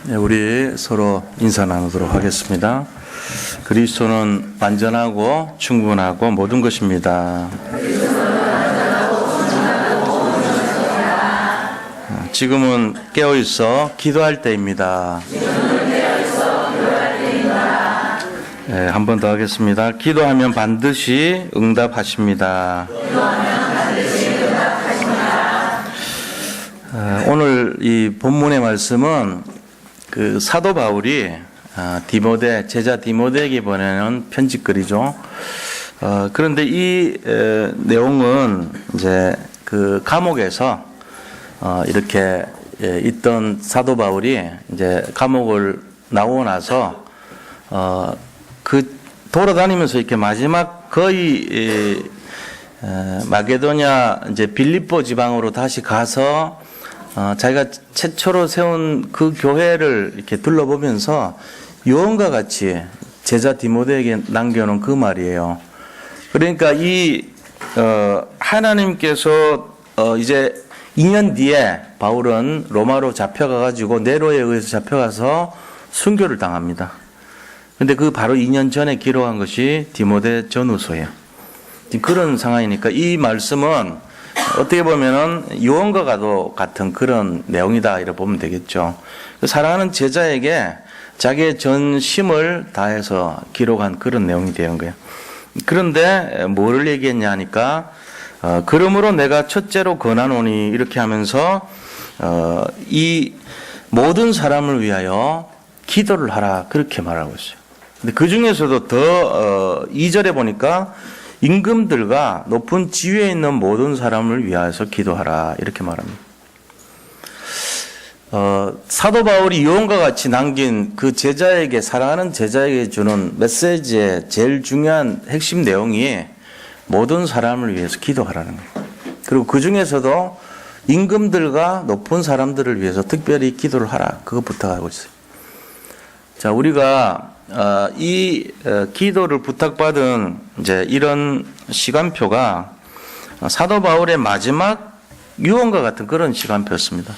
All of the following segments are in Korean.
네, 우리 서로 인사 나누도록 하겠습니다. 그리스도는 완전하고 충분하고 모든 것입니다. 지금은 깨어있어 기도할 때입니다. 네, 한 번 더 하겠습니다. 기도하면 반드시 응답하십니다. 오늘 이 본문의 말씀은 그 사도 바울이 제자 디모데에게 보내는 편지글이죠. 그런데 이 내용은 이제 그 감옥에서 이렇게 있던 사도 바울이 이제 감옥을 나오고 나서 그 돌아다니면서 이렇게 마지막 거의 마게도냐 이제 빌립보 지방으로 다시 가서 자기가 최초로 세운 그 교회를 이렇게 둘러보면서 유언과 같이 제자 디모데에게 남겨놓은 그 말이에요. 그러니까 이 하나님께서 이제 2년 뒤에 바울은 로마로 잡혀가가지고 네로에 의해서 잡혀가서 순교를 당합니다. 근데 그 바로 2년 전에 기록한 것이 디모데 전후서예요. 그런 상황이니까 이 말씀은 어떻게 보면은 유언과 같은 그런 내용이다 이렇게 보면 되겠죠. 사랑하는 제자에게 자기의 전심을 다해서 기록한 그런 내용이 되는 거예요. 그런데 뭐를 얘기했냐 하니까 그러므로 내가 첫째로 권하노니 이렇게 하면서 이 모든 사람을 위하여 기도를 하라 그렇게 말하고 있어요. 근데 그 중에서도 더 2절에 보니까 임금들과 높은 지위에 있는 모든 사람을 위하여서 기도하라 이렇게 말합니다. 사도 바울이 유언과 같이 남긴 그 제자에게 사랑하는 제자에게 주는 메시지의 제일 중요한 핵심 내용이 모든 사람을 위해서 기도하라는 거예요. 그리고 그 중에서도 임금들과 높은 사람들을 위해서 특별히 기도를 하라 그거 부탁하고 있어요. 자, 우리가 이 기도를 부탁받은 이제 이런 시간표가 사도 바울의 마지막 유언과 같은 그런 시간표였습니다.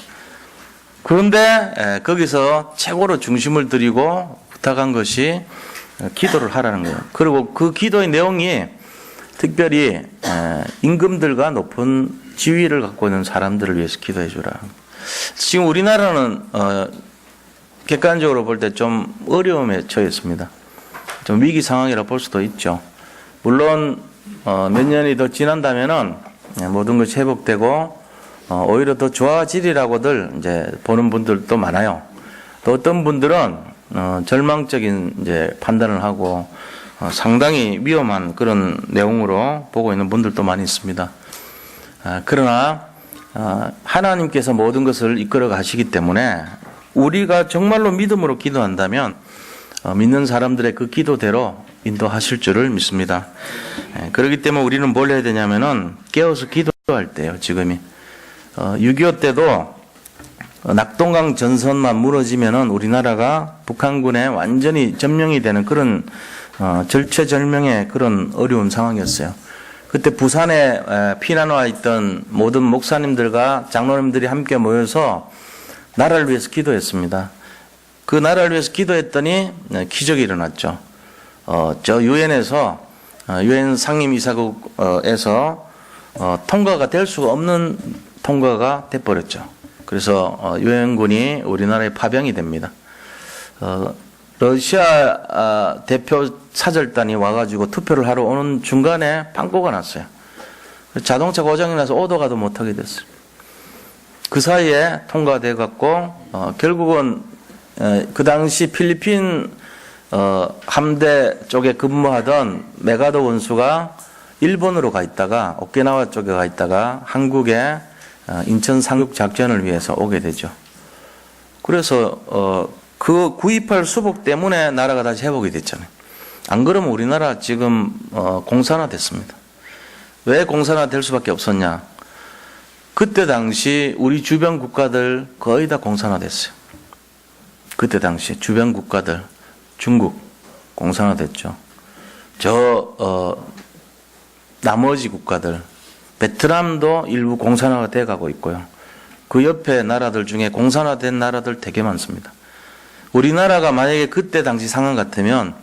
그런데 거기서 최고로 중심을 들이고 부탁한 것이 기도를 하라는 거예요. 그리고 그 기도의 내용이 특별히 임금들과 높은 지위를 갖고 있는 사람들을 위해서 기도해 주라. 지금 우리나라는 객관적으로 볼 때 좀 어려움에 처해 있습니다. 좀 위기 상황이라 볼 수도 있죠. 물론 몇 년이 더 지난다면은 모든 것이 회복되고 오히려 더 좋아지리라고들 이제 보는 분들도 많아요. 또 어떤 분들은 절망적인 이제 판단을 하고 상당히 위험한 그런 내용으로 보고 있는 분들도 많이 있습니다. 그러나 하나님께서 모든 것을 이끌어 가시기 때문에 우리가 정말로 믿음으로 기도한다면 믿는 사람들의 그 기도대로 인도하실 줄을 믿습니다. 그렇기 때문에 우리는 뭘 해야 되냐면은 깨어서 기도할 때요. 지금이 6.25 때도 낙동강 전선만 무너지면은 우리나라가 북한군에 완전히 점령이 되는 그런 절체절명의 그런 어려운 상황이었어요. 그때 부산에 피난 와 있던 모든 목사님들과 장로님들이 함께 모여서 나라를 위해서 기도했습니다. 그 나라를 위해서 기도했더니 기적이 일어났죠. 저 유엔에서 유엔 상임이사국에서 통과가 될 수가 없는 통과가 돼버렸죠. 그래서 유엔군이 우리나라에 파병이 됩니다. 러시아 대표 사절단이 와가지고 투표를 하러 오는 중간에 빵꾸가 났어요. 자동차 고장이 나서 오도 가도 못하게 됐어요. 그 사이에 통과돼 갖고 결국은 그 당시 필리핀 함대 쪽에 근무하던 메가더 원수가 일본으로 가 있다가 오키나와 쪽에 가 있다가 한국에 인천 상륙 작전을 위해서 오게 되죠. 그래서 그 9.28 수복 때문에 나라가 다시 회복이 됐잖아요. 안 그러면 우리나라 지금 공산화 됐습니다. 왜 공산화 될 수밖에 없었냐? 그때 당시 우리 주변 국가들 거의 다 공산화됐어요. 그때 당시 주변 국가들 중국 공산화됐죠. 나머지 국가들 베트남도 일부 공산화가 돼가고 있고요. 그 옆에 나라들 중에 공산화된 나라들 되게 많습니다. 우리나라가 만약에 그때 당시 상황 같으면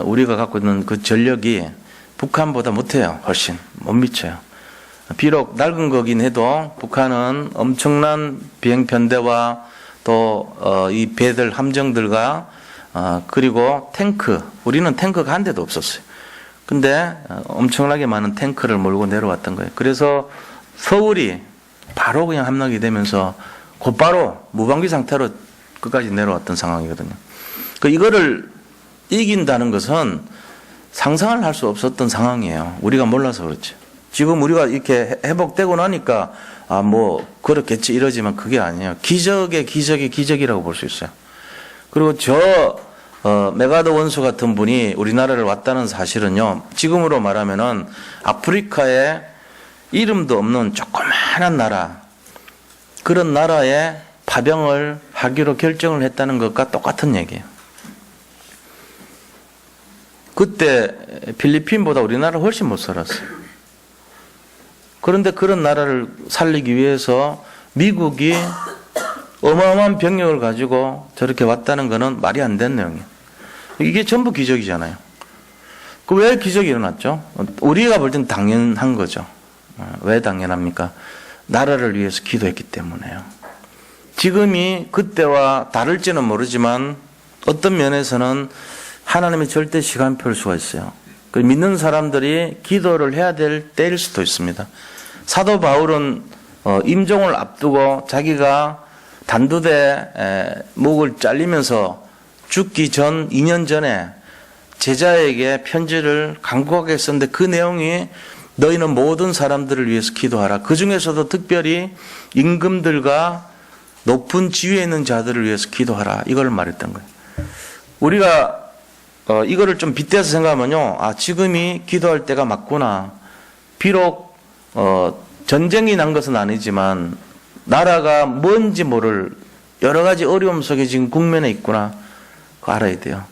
우리가 갖고 있는 그 전력이 북한보다 못해요. 훨씬 못 미쳐요. 비록 낡은 거긴 해도 북한은 엄청난 비행 편대와 또 이 배들 함정들과 그리고 탱크, 우리는 탱크가 한 대도 없었어요. 근데 엄청나게 많은 탱크를 몰고 내려왔던 거예요. 그래서 서울이 바로 그냥 함락이 되면서 곧바로 무방비 상태로 끝까지 내려왔던 상황이거든요. 이거를 이긴다는 것은 상상을 할 수 없었던 상황이에요. 우리가 몰라서 그렇지. 지금 우리가 이렇게 회복되고 나니까 뭐 그렇겠지 이러지만 그게 아니에요. 기적의 기적이라고 볼 수 있어요. 그리고 메가더 원수 같은 분이 우리나라를 왔다는 사실은요, 지금으로 말하면은 아프리카에 이름도 없는 조그마한 나라, 그런 나라에 파병을 하기로 결정을 했다는 것과 똑같은 얘기예요. 그때 필리핀보다 우리나라 훨씬 못 살았어요. 그런데 그런 나라를 살리기 위해서 미국이 어마어마한 병력을 가지고 저렇게 왔다는 것은 말이 안 되는 내용이에요. 이게 전부 기적이잖아요. 왜 기적이 일어났죠? 우리가 볼 땐 당연한 거죠. 왜 당연합니까? 나라를 위해서 기도했기 때문에요. 지금이 그때와 다를지는 모르지만 어떤 면에서는 하나님의 절대 시간표일 수가 있어요. 믿는 사람들이 기도를 해야 될 때일 수도 있습니다. 사도 바울은 임종을 앞두고 자기가 단두대 목을 잘리면서 죽기 전 2년 전에 제자에게 편지를 간곡하게 썼는데 그 내용이 너희는 모든 사람들을 위해서 기도하라. 그 중에서도 특별히 임금들과 높은 지위에 있는 자들을 위해서 기도하라. 이걸 말했던 거예요. 우리가 이거를 좀 빗대서 생각하면요, 지금이 기도할 때가 맞구나. 비록 전쟁이 난 것은 아니지만 나라가 뭔지 모를 여러 가지 어려움 속에 지금 국면에 있구나. 그거 알아야 돼요.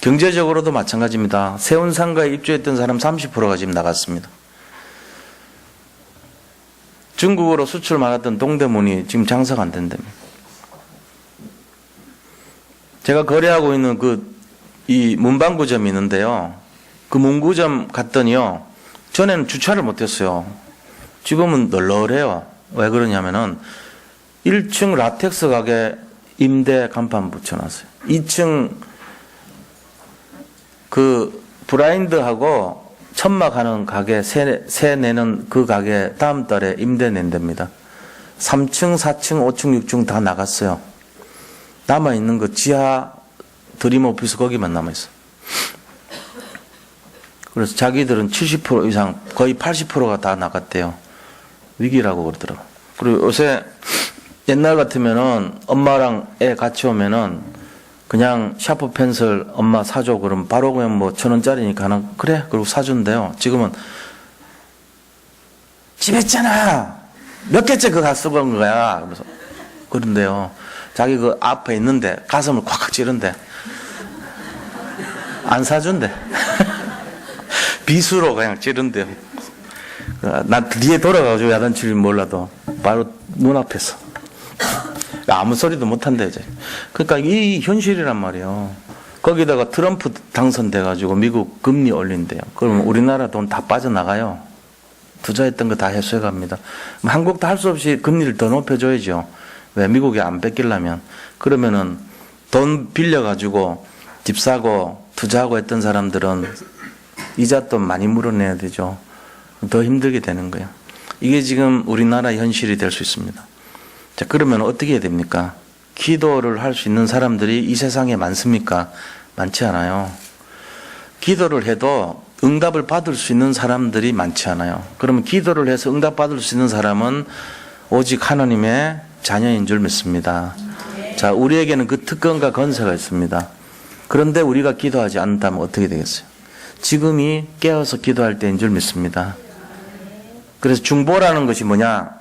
경제적으로도 마찬가지입니다. 세운상가에 입주했던 사람 30%가 지금 나갔습니다. 중국으로 수출 많았던 동대문이 지금 장사가 안 된답니다. 제가 거래하고 있는 이 문방구점이 있는데요. 그 문구점 갔더니요, 전에는 주차를 못했어요. 지금은 널널해요. 왜 그러냐면은 1층 라텍스 가게 임대 간판 붙여놨어요. 2층 그 브라인드하고 천막하는 가게 새 내는 그 가게 다음 달에 임대 낸답니다. 3층, 4층, 5층, 6층 다 나갔어요. 남아있는 거 지하 드림 오피스 거기만 남아있어요. 그래서 자기들은 70% 이상 거의 80%가 다 나갔대요. 위기라고 그러더라고요. 그리고 요새 옛날 같으면은 엄마랑 애 같이 오면은 그냥 샤프 펜슬 엄마 사줘 그러면 바로 그냥 뭐 1,000원짜리니까 하나 그래 그리고 사준대요. 지금은 집에 있잖아 몇 개째 그거 쓰고 온 거야 그러면서 그런데요, 자기 그 앞에 있는데 가슴을 콱콱 찌른대. 안 사준대. 비수로 그냥 찌른대요. 난 뒤에 돌아가가지고 야단칠 몰라도 바로 눈앞에서 아무 소리도 못한대 이제. 그러니까 이 현실이란 말이에요. 거기다가 트럼프 당선돼가지고 미국 금리 올린대요. 그러면 우리나라 돈 다 빠져나가요. 투자했던 거 다 회수해갑니다. 한국도 할 수 없이 금리를 더 높여줘야죠. 왜? 미국에 안 뺏기려면. 그러면은 돈 빌려가지고 집 사고 투자하고 했던 사람들은 이자 또 많이 물어내야 되죠. 더 힘들게 되는 거예요. 이게 지금 우리나라 현실이 될 수 있습니다. 자, 그러면 어떻게 해야 됩니까? 기도를 할 수 있는 사람들이 이 세상에 많습니까? 많지 않아요. 기도를 해도 응답을 받을 수 있는 사람들이 많지 않아요. 그러면 기도를 해서 응답받을 수 있는 사람은 오직 하나님의 자녀인 줄 믿습니다. 자, 우리에게는 그 특권과 권세가 있습니다. 그런데 우리가 기도하지 않는다면 어떻게 되겠어요? 지금이 깨어서 기도할 때인 줄 믿습니다. 그래서 중보라는 것이 뭐냐?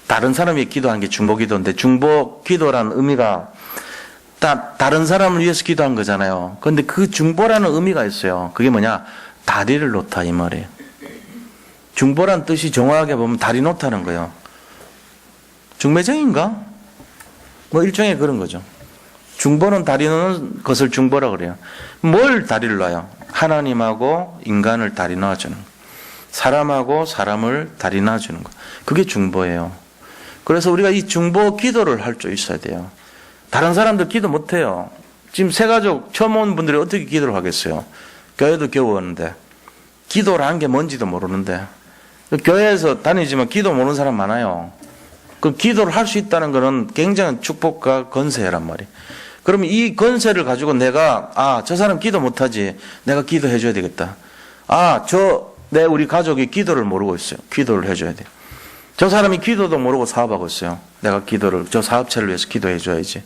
다른 사람이 기도하는 게 중보 기도인데, 중보 기도라는 의미가 다른 사람을 위해서 기도한 거잖아요. 그런데 그 중보라는 의미가 있어요. 그게 뭐냐? 다리를 놓다 이 말이에요. 중보란 뜻이 정확하게 보면 다리 놓다는 거예요. 중매쟁인가? 뭐 일종의 그런 거죠. 중보는 다리 놓는 것을 중보라 그래요. 뭘 다리를 놔요? 하나님하고 인간을 다리 놔주는 거. 사람하고 사람을 다리 놔주는 거. 그게 중보예요. 그래서 우리가 이 중보 기도를 할 줄 있어야 돼요. 다른 사람들 기도 못해요. 지금 새가족 처음 온 분들이 어떻게 기도를 하겠어요? 교회도 겨우 오는데 기도라는 게 뭔지도 모르는데 교회에서 다니지만 기도 모르는 사람 많아요. 그 기도를 할 수 있다는 것은 굉장한 축복과 건세란 말이에요. 그러면 이 건세를 가지고 내가 저 사람 기도 못하지. 내가 기도해 줘야 되겠다. 우리 가족이 기도를 모르고 있어요. 기도를 해줘야 돼. 저 사람이 기도도 모르고 사업하고 있어요. 내가 저 사업체를 위해서 기도해 줘야지.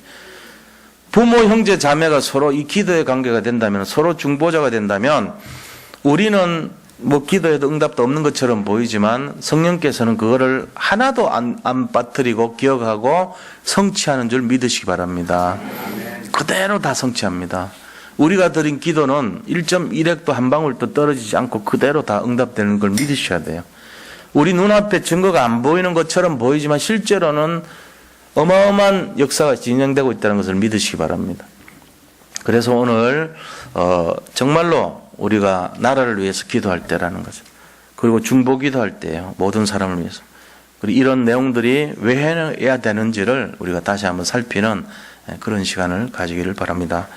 부모, 형제, 자매가 서로 이 기도의 관계가 된다면, 서로 중보자가 된다면, 우리는 뭐 기도해도 응답도 없는 것처럼 보이지만 성령께서는 그거를 하나도 안 빠뜨리고 기억하고 성취하는 줄 믿으시기 바랍니다. 그대로 다 성취합니다. 우리가 드린 기도는 1.1핵도 한 방울도 떨어지지 않고 그대로 다 응답되는 걸 믿으셔야 돼요. 우리 눈앞에 증거가 안 보이는 것처럼 보이지만 실제로는 어마어마한 역사가 진행되고 있다는 것을 믿으시기 바랍니다. 그래서 오늘 정말로 우리가 나라를 위해서 기도할 때라는 거죠. 그리고 중보 기도할 때예요. 모든 사람을 위해서. 그리고 이런 내용들이 왜 해야 되는지를 우리가 다시 한번 살피는 그런 시간을 가지기를 바랍니다.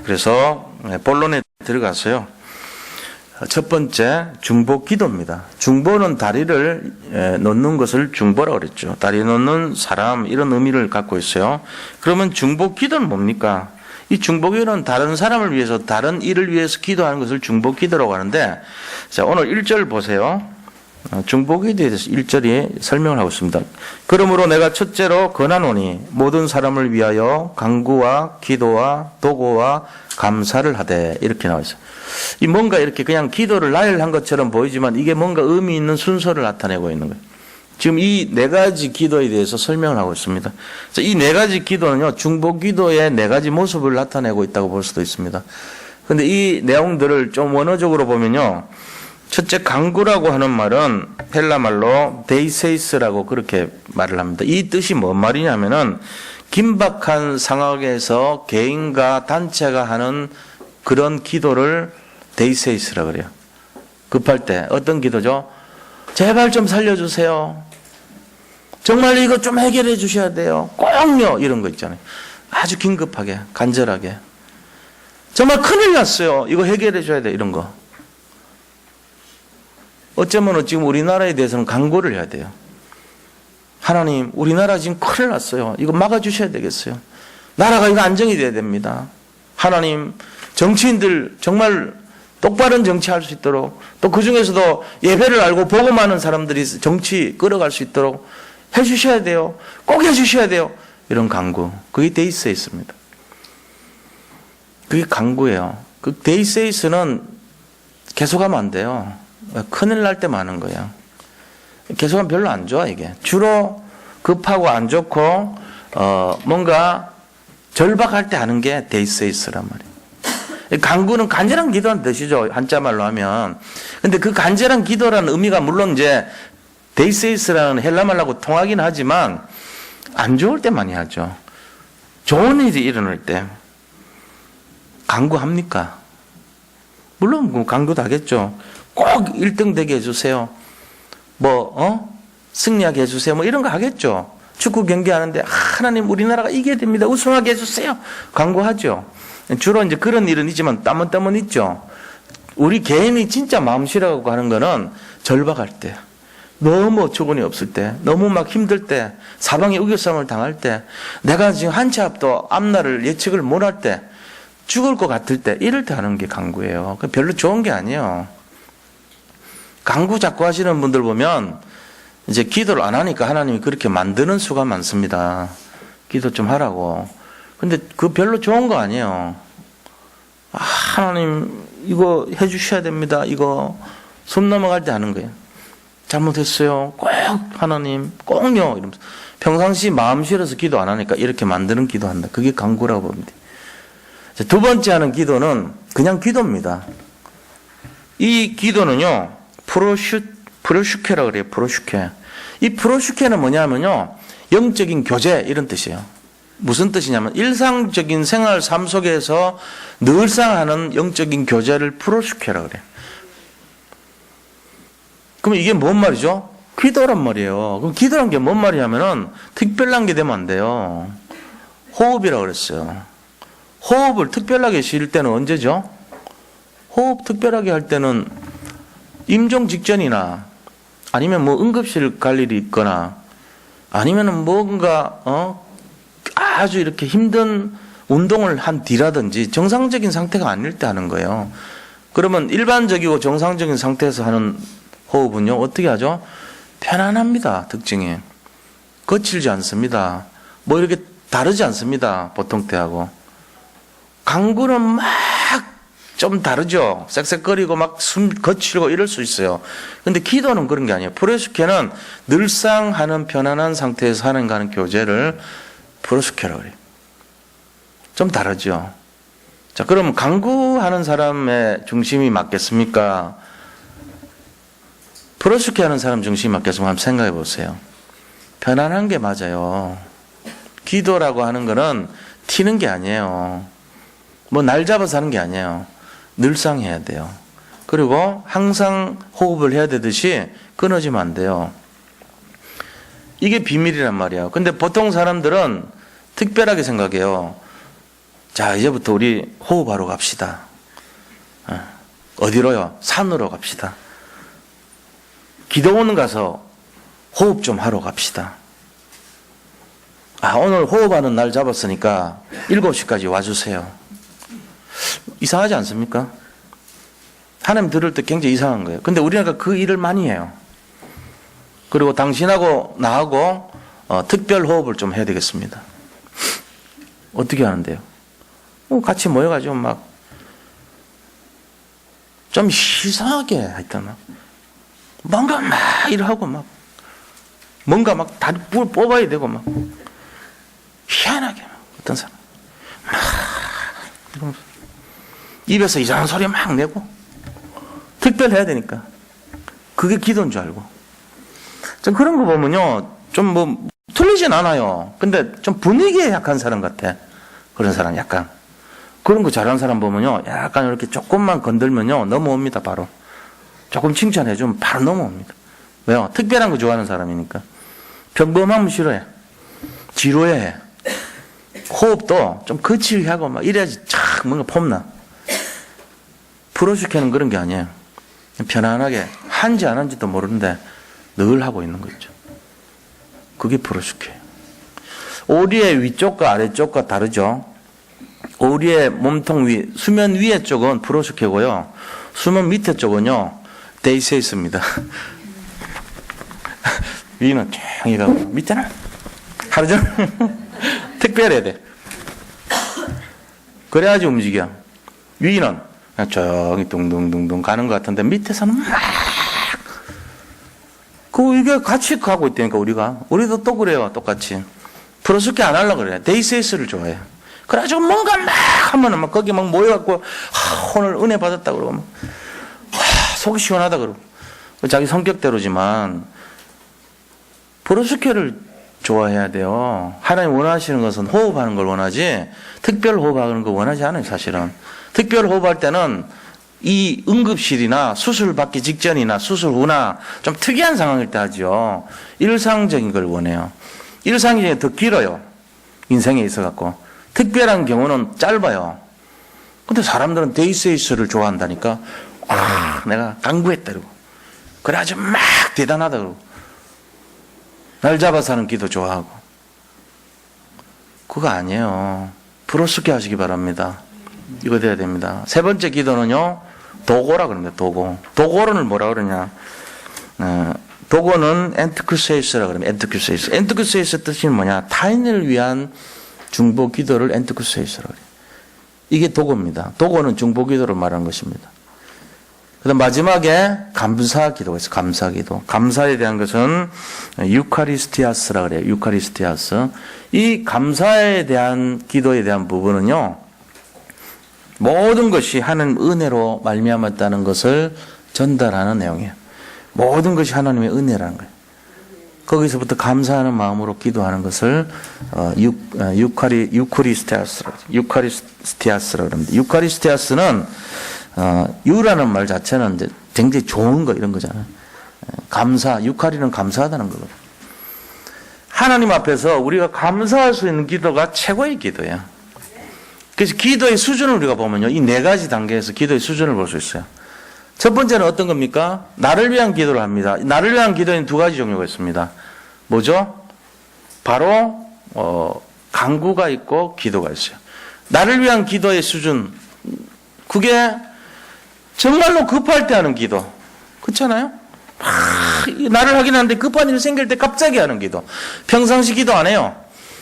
그래서 본론에 들어가서요. 첫 번째 중보 기도입니다. 중보는 다리를 놓는 것을 중보라고 그랬죠. 다리 놓는 사람 이런 의미를 갖고 있어요. 그러면 중보 기도는 뭡니까? 이 중보 기도는 다른 사람을 위해서 다른 일을 위해서 기도하는 것을 중보 기도라고 하는데 자, 오늘 1절 보세요. 중보 기도에 대해서 1절이 설명을 하고 있습니다. 그러므로 내가 첫째로 권하노니 모든 사람을 위하여 간구와 기도와 도고와 감사를 하되 이렇게 나와 있어요. 이 뭔가 이렇게 그냥 기도를 나열한 것처럼 보이지만 이게 뭔가 의미 있는 순서를 나타내고 있는 거예요. 지금 이 네 가지 기도에 대해서 설명을 하고 있습니다. 이 네 가지 기도는요, 중보 기도의 네 가지 모습을 나타내고 있다고 볼 수도 있습니다. 그런데 이 내용들을 좀 원어적으로 보면요, 첫째 간구라고 하는 말은 헬라 말로 데이세이스라고 그렇게 말을 합니다. 이 뜻이 뭔 말이냐면은 긴박한 상황에서 개인과 단체가 하는 그런 기도를 데이세이스라 그래요. 급할 때 어떤 기도죠? 제발 좀 살려주세요. 정말 이거 좀 해결해 주셔야 돼요. 꼭요. 이런 거 있잖아요. 아주 긴급하게, 간절하게. 정말 큰일 났어요. 이거 해결해 줘야 돼. 이런 거. 어쩌면 지금 우리나라에 대해서는 간구를 해야 돼요. 하나님, 우리나라 지금 큰일 났어요. 이거 막아주셔야 되겠어요. 나라가 이거 안정이 돼야 됩니다. 하나님, 정치인들 정말 똑바른 정치할 수 있도록 또 그 중에서도 예배를 알고 복음하는 사람들이 정치 끌어갈 수 있도록 해주셔야 돼요. 꼭 해주셔야 돼요. 이런 간구. 그게 데이세이스입니다. 그게 간구예요. 그 데이세이스는 계속하면 안 돼요. 큰일 날 때 많은 거예요. 계속하면 별로 안 좋아 이게. 주로 급하고 안 좋고 뭔가 절박할 때 하는 게 데이세이스란 말이에요. 간구는 간절한 기도는 뜻이죠. 한자말로 하면. 근데 그 간절한 기도라는 의미가 물론 이제 데이세이스라는 헬라말하고 통하긴 하지만 안 좋을 때 많이 하죠. 좋은 일이 일어날 때 간구합니까? 물론 간구도 하겠죠. 꼭 1등 되게 해주세요. 승리하게 해주세요. 뭐 이런 거 하겠죠. 축구 경기 하는데 하나님 우리나라가 이겨야 됩니다. 우승하게 해주세요. 간구하죠. 주로 이제 그런 일은 있지만 땀은 있죠. 우리 개인이 진짜 마음 실어가고 하는 거는 절박할 때, 너무 어처구니 없을 때, 너무 막 힘들 때, 사방에 우겨싸움을 당할 때, 내가 지금 한 치 앞도 앞날을 예측을 못할 때, 죽을 것 같을 때, 이럴 때 하는 게 간구예요. 별로 좋은 게 아니에요. 간구 자꾸 하시는 분들 보면 이제 기도를 안 하니까 하나님이 그렇게 만드는 수가 많습니다. 기도 좀 하라고. 근데 그 별로 좋은 거 아니에요. 하나님 이거 해주셔야 됩니다. 이거 손 넘어갈 때 하는 거예요. 잘못했어요. 꼭 하나님 꼭요. 이러면서 평상시 마음 실어서 기도 안 하니까 이렇게 만드는 기도한다. 그게 간구라고 봅니다. 두 번째 하는 기도는 그냥 기도입니다. 이 기도는요, 프로슈케라고 그래요. 프로슈케. 이 프로슈케는 뭐냐면요, 영적인 교제 이런 뜻이에요. 무슨 뜻이냐면 일상적인 생활 삶 속에서 늘상 하는 영적인 교제를 프로시켜라 그래요. 그럼 이게 뭔 말이죠? 기도란 말이에요. 그럼 기도란 게 뭔 말이냐면은 특별한 게 되면 안 돼요. 호흡이라고 그랬어요. 호흡을 특별하게 쉴 때는 언제죠? 호흡 특별하게 할 때는 임종 직전이나 아니면 뭐 응급실 갈 일이 있거나 아니면은 뭔가 아주 이렇게 힘든 운동을 한 뒤라든지 정상적인 상태가 아닐 때 하는 거예요. 그러면 일반적이고 정상적인 상태에서 하는 호흡은요 어떻게 하죠? 편안합니다. 특징이 거칠지 않습니다. 뭐 이렇게 다르지 않습니다. 보통 때하고. 강구는 막 좀 다르죠. 쌕쌕거리고 막 숨 거칠고 이럴 수 있어요. 근데 기도는 그런 게 아니에요. 프로스케는 늘상 하는 편안한 상태에서 하는 교제를 프로스케라고 그래요. 좀 다르죠. 자, 그럼 강구하는 사람의 중심이 맞겠습니까? 프로스케 하는 사람 중심이 맞겠습니까? 한번 생각해 보세요. 편안한 게 맞아요. 기도라고 하는 거는 튀는 게 아니에요. 뭐 날 잡아서 하는 게 아니에요. 늘상 해야 돼요. 그리고 항상 호흡을 해야 되듯이 끊어지면 안 돼요. 이게 비밀이란 말이에요. 근데 보통 사람들은 특별하게 생각해요. 자, 이제부터 우리 호흡하러 갑시다. 어디로요? 산으로 갑시다. 기도원 가서 호흡 좀 하러 갑시다. 아, 오늘 호흡하는 날 잡았으니까 7시까지 와주세요. 이상하지 않습니까? 하나님 들을 때 굉장히 이상한 거예요. 근데 우리나라가 그 일을 많이 해요. 그리고 당신하고 나하고 특별 호흡을 좀 해야 되겠습니다. 어떻게 하는데요? 같이 모여가지고 막 좀 이상하게 하여튼 뭔가 막 일하고 막 뭔가 막 다리 뽑아야 되고 막 희한하게 막 어떤 사람 막 입에서 이상한 소리 막 내고 특별해야 되니까 그게 기도인 줄 알고 좀 그런 거 보면요 좀 뭐 틀리진 않아요. 근데 좀 분위기에 약한 사람 같아. 그런 사람 약간 그런 거 잘하는 사람 보면요 약간 이렇게 조금만 건들면요 넘어옵니다. 바로 조금 칭찬해주면 바로 넘어옵니다. 왜요? 특별한 거 좋아하는 사람이니까. 평범하면 싫어해. 지루해. 호흡도 좀 거칠게 하고 막 이래야지 착 뭔가 폼나. 프로시켜는 그런 게 아니에요. 편안하게 한지 안 한지도 모르는데 늘 하고 있는 거죠. 그게 프로시켜요. 오리의 위쪽과 아래쪽과 다르죠. 오리의 몸통 위, 수면 위에 쪽은 프로시켜고요. 수면 밑에 쪽은요. 데이세이스입니다. 위는 쫙 가고 밑에는 하루 종일 특별해야 돼. 그래야지 움직여. 위는 저기 둥둥둥둥 가는 것 같은데 밑에서는 막 이게 같이 가고 있다니까 우리도 또 그래요. 똑같이 프로스케 안 하려고 그래. 데이세이스를 좋아해. 그래가지고 뭔가 막 하면은 막 거기 막 모여갖고 오늘 은혜 받았다 그러고 막 속이 시원하다 그러고 자기 성격대로지만 프로스케를 좋아해야 돼요. 하나님 원하시는 것은 호흡하는 걸 원하지 특별 호흡하는 걸 원하지 않아요. 사실은 특별 호흡할 때는 이 응급실이나 수술 받기 직전이나 수술 후나 좀 특이한 상황일 때 하죠. 일상적인 걸 원해요. 일상이 더 길어요. 인생에 있어갖고 특별한 경우는 짧아요. 근데 사람들은 데이세이스를 좋아한다니까. 내가 강구했다 그러고 그래가지고 막 대단하다 그러고 날 잡아서 하는 기도 좋아하고 그거 아니에요. 프로스케 하시기 바랍니다. 이거 돼야 됩니다. 세 번째 기도는요 도고라 그럽니다. 도고론을 뭐라 그러냐 도고는 엔트쿠세이스라 그럽니다. 엔트쿠세이스 뜻이 뭐냐 타인을 위한 중보 기도를 엔트쿠세이스라 그래요. 이게 도고입니다. 도고는 중보 기도를 말하는 것입니다. 그다음 마지막에 감사 기도가 있어요. 감사 기도. 감사에 대한 것은 유카리스티아스라 그래요. 유카리스티아스. 이 감사에 대한 기도에 대한 부분은요. 모든 것이 하나님 은혜로 말미암았다는 것을 전달하는 내용이에요. 모든 것이 하나님의 은혜라는 거예요. 거기서부터 감사하는 마음으로 기도하는 것을 유카리스티아스라고 합니다. 유카리스티아스는 유라는 말 자체는 이제 굉장히 좋은 거 이런 거잖아요. 감사, 유카리는 감사하다는 거거든요. 하나님 앞에서 우리가 감사할 수 있는 기도가 최고의 기도예요. 그래서 기도의 수준을 우리가 보면요, 이 네 가지 단계에서 기도의 수준을 볼 수 있어요. 첫 번째는 어떤 겁니까? 나를 위한 기도를 합니다. 나를 위한 기도에는 두 가지 종류가 있습니다. 뭐죠? 바로 간구가 있고 기도가 있어요. 나를 위한 기도의 수준, 그게 정말로 급할 때 하는 기도. 그렇잖아요? 나를 하긴 하는데 급한 일 생길 때 갑자기 하는 기도. 평상시 기도 안 해요.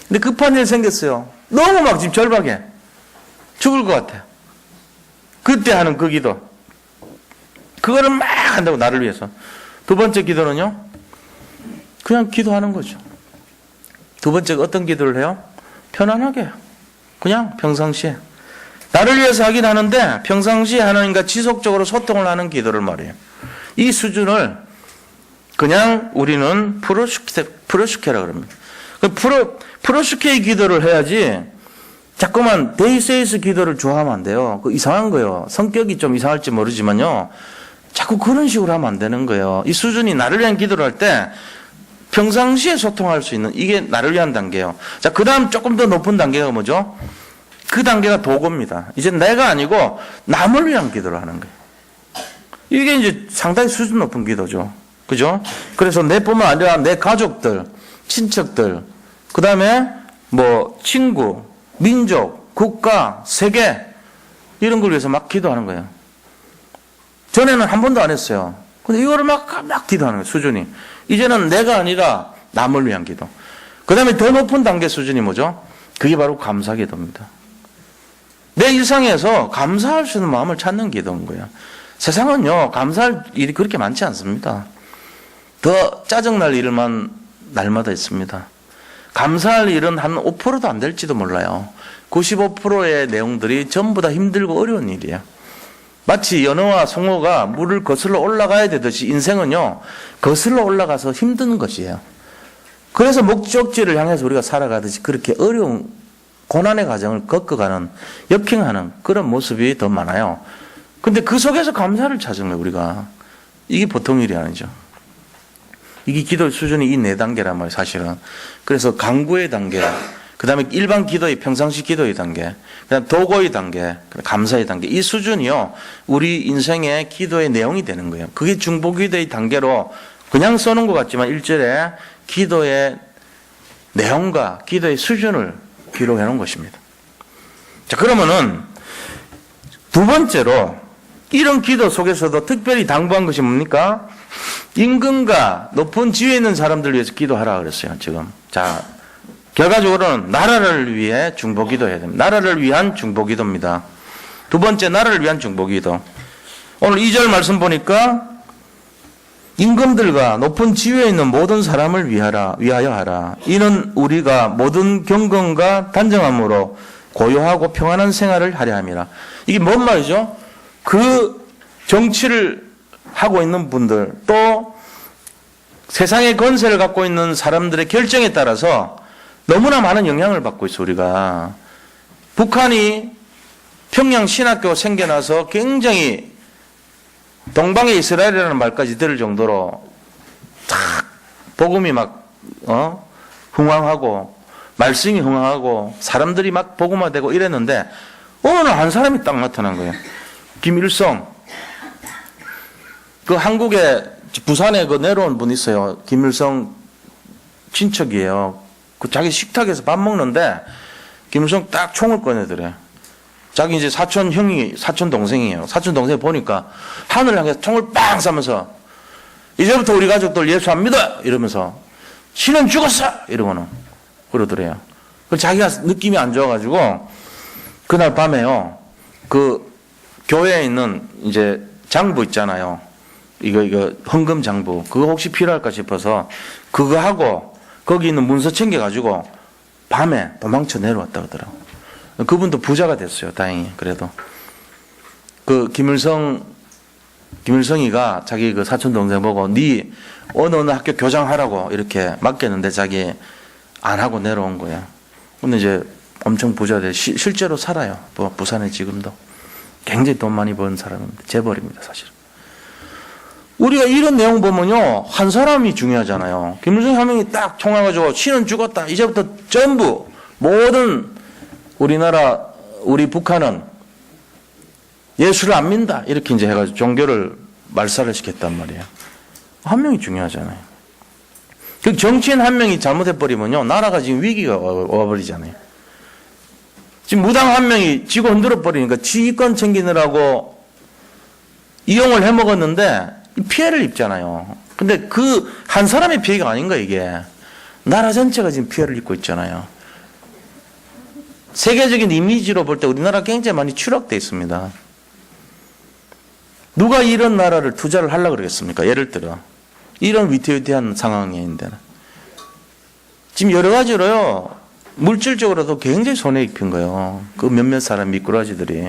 근데 급한 일 생겼어요. 너무 막 지금 절박해. 죽을 것 같아. 그때 하는 그 기도. 그거를 막 한다고, 나를 위해서. 두 번째 기도는요, 그냥 기도하는 거죠. 두 번째 어떤 기도를 해요? 편안하게. 그냥 평상시에. 나를 위해서 하긴 하는데 평상시에 하나님과 지속적으로 소통을 하는 기도를 말해요. 이 수준을 그냥 우리는 프로슈케라고 합니다. 프로슈케의 기도를 해야지 자꾸만 데이세이스 기도를 좋아하면 안 돼요. 그 이상한 거예요. 성격이 좀 이상할지 모르지만요, 자꾸 그런 식으로 하면 안 되는 거예요. 이 수준이 나를 위한 기도를 할 때 평상시에 소통할 수 있는, 이게 나를 위한 단계예요. 자, 그 다음 조금 더 높은 단계가 뭐죠? 그 단계가 도구입니다. 이제 내가 아니고 남을 위한 기도를 하는 거예요. 이게 이제 상당히 수준 높은 기도죠. 그죠? 그래서 내뿐만 아니라 내 가족들, 친척들, 그 다음에 뭐 친구, 민족, 국가, 세계, 이런 걸 위해서 막 기도하는 거예요. 전에는 한 번도 안 했어요. 근데 이거를 막 기도하는 거예요, 수준이. 이제는 내가 아니라 남을 위한 기도. 그 다음에 더 높은 단계 수준이 뭐죠? 그게 바로 감사 기도입니다. 내 일상에서 감사할 수 있는 마음을 찾는 기도인 거예요. 세상은요, 감사할 일이 그렇게 많지 않습니다. 더 짜증날 일만 날마다 있습니다. 감사할 일은 한 5%도 안 될지도 몰라요. 95%의 내용들이 전부 다 힘들고 어려운 일이에요. 마치 연어와 송어가 물을 거슬러 올라가야 되듯이 인생은요, 거슬러 올라가서 힘든 것이에요. 그래서 목적지를 향해서 우리가 살아가듯이 그렇게 어려운 고난의 과정을 겪어가는, 역행하는 그런 모습이 더 많아요. 근데 그 속에서 감사를 찾은 거예요, 우리가. 이게 보통 일이 아니죠. 이게 기도 수준이 이 네 단계란 말이에요, 사실은. 그래서 간구의 단계, 그 다음에 일반 기도의 평상시 기도의 단계, 그 다음 도구의 단계, 감사의 단계. 이 수준이요, 우리 인생의 기도의 내용이 되는 거예요. 그게 중보기도의 단계로 그냥 써놓은 것 같지만 1절에 기도의 내용과 기도의 수준을 기록해 놓은 것입니다. 자, 그러면은 두 번째로 이런 기도 속에서도 특별히 당부한 것이 뭡니까? 임금과 높은 지위에 있는 사람들 위해서 기도하라 그랬어요, 지금. 자, 결과적으로는 나라를 위해 중보기도해야 됩니다. 나라를 위한 중보기도입니다. 두 번째, 나라를 위한 중보기도. 오늘 2절 말씀 보니까 임금들과 높은 지위에 있는 모든 사람을 위하여 하라. 이는 우리가 모든 경건과 단정함으로 고요하고 평안한 생활을 하려 함이라. 이게 뭔 말이죠? 그 정치를 하고 있는 분들, 또 세상의 권세를 갖고 있는 사람들의 결정에 따라서 너무나 많은 영향을 받고 있어, 우리가. 북한이 평양 신학교 생겨나서 굉장히 동방의 이스라엘이라는 말까지 들을 정도로 탁 복음이 막 흥황하고 말씀이 흥황하고 사람들이 막 복음화되고 이랬는데 어느 날 한 사람이 딱 나타난 거예요. 김일성. 그 한국에 부산에 그 내려온 분 있어요. 김일성 친척이에요. 그 자기 식탁에서 밥 먹는데 김일성 딱 총을 꺼내더래. 자기 이제 사촌 형이 사촌 동생이에요. 사촌 동생이 보니까 하늘을 향해서 총을 빵 쏴면서 이제부터 우리 가족들 예수 안 믿어 이러면서 신은 죽었어 이러고는 그러더래요. 그 자기가 느낌이 안 좋아가지고 그날 밤에요. 그 교회에 있는 이제 장부 있잖아요. 이거 헌금 장부 그거 혹시 필요할까 싶어서 그거 하고 거기 있는 문서 챙겨가지고 밤에 도망쳐 내려왔다 그러더라고. 그분도 부자가 됐어요. 다행히. 그래도 그 김일성 김일성이가 자기 그 사촌 동생 보고 네 어느 학교 교장하라고 이렇게 맡겼는데 자기 안 하고 내려온 거야. 근데 이제 엄청 부자 돼. 실제로 살아요. 부산에 지금도. 굉장히 돈 많이 버는 사람입니다. 재벌입니다, 사실. 우리가 이런 내용 보면요, 한 사람이 중요하잖아요. 김일성 한 명이 딱 총해가지고 신은 죽었다. 이제부터 전부 모든 우리나라, 우리 북한은 예수를 안 믿는다. 이렇게 이제 해가지고 종교를 말살을 시켰단 말이에요. 한 명이 중요하잖아요. 그 정치인 한 명이 잘못해버리면요, 나라가 지금 위기가 와버리잖아요. 지금 무당 한 명이 지고 흔들어 버리니까 지휘권 챙기느라고 이용을 해먹었는데 피해를 입잖아요. 근데 그 한 사람의 피해가 아닌 거예요, 이게. 나라 전체가 지금 피해를 입고 있잖아요. 세계적인 이미지로 볼 때 우리나라 굉장히 많이 추락되어 있습니다. 누가 이런 나라를 투자를 하려고 그러겠습니까? 예를 들어. 이런 위태위태한 상황인데. 지금 여러 가지로요, 물질적으로도 굉장히 손해 입힌 거예요. 그 몇몇 사람 미꾸라지들이.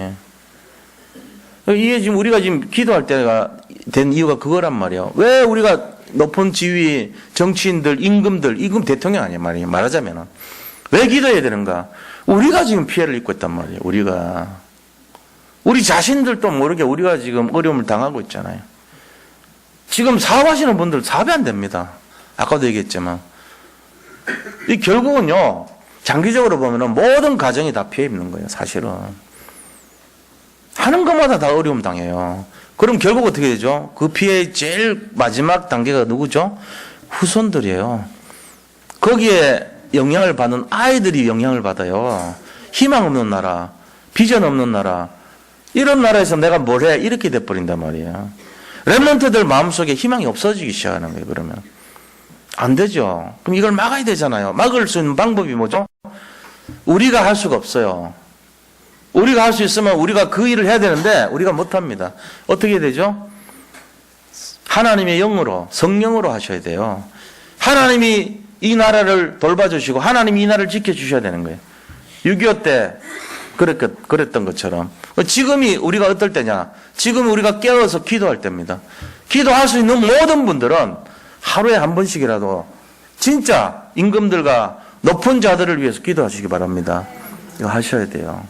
이게 지금 우리가 지금 기도할 때가 된 이유가 그거란 말이에요. 왜 우리가 높은 지위, 정치인들, 임금 대통령 아니야 말이에요. 말하자면은. 왜 기도해야 되는가? 우리가 지금 피해를 입고 있단 말이에요. 우리 자신들도 모르게 우리가 지금 어려움을 당하고 있잖아요. 지금 사업하시는 분들 사업이 안 됩니다. 아까도 얘기했지만. 이 결국은요, 장기적으로 보면은 모든 가정이 다 피해 입는 거예요, 사실은. 하는 것마다 다 어려움 당해요. 그럼 결국 어떻게 되죠? 그 피해의 제일 마지막 단계가 누구죠? 후손들이에요. 거기에 영향을 받는 아이들이 영향을 받아요. 희망 없는 나라, 비전 없는 나라, 이런 나라에서 내가 뭘 해? 이렇게 돼버린단 말이에요. 랩런트들 마음속에 희망이 없어지기 시작하는 거예요, 그러면. 안 되죠. 그럼 이걸 막아야 되잖아요. 막을 수 있는 방법이 뭐죠? 우리가 할 수가 없어요. 우리가 할 수 있으면 우리가 그 일을 해야 되는데 우리가 못합니다. 어떻게 해야 되죠? 하나님의 영으로, 성령으로 하셔야 돼요. 하나님이 이 나라를 돌봐주시고 하나님이 이 나라를 지켜주셔야 되는 거예요. 6.25 때 그랬던 것처럼. 지금이 우리가 어떨 때냐? 지금 우리가 깨어서 기도할 때입니다. 기도할 수 있는 모든 분들은 하루에 한 번씩이라도 진짜 임금들과 높은 자들을 위해서 기도하시기 바랍니다. 이거 하셔야 돼요.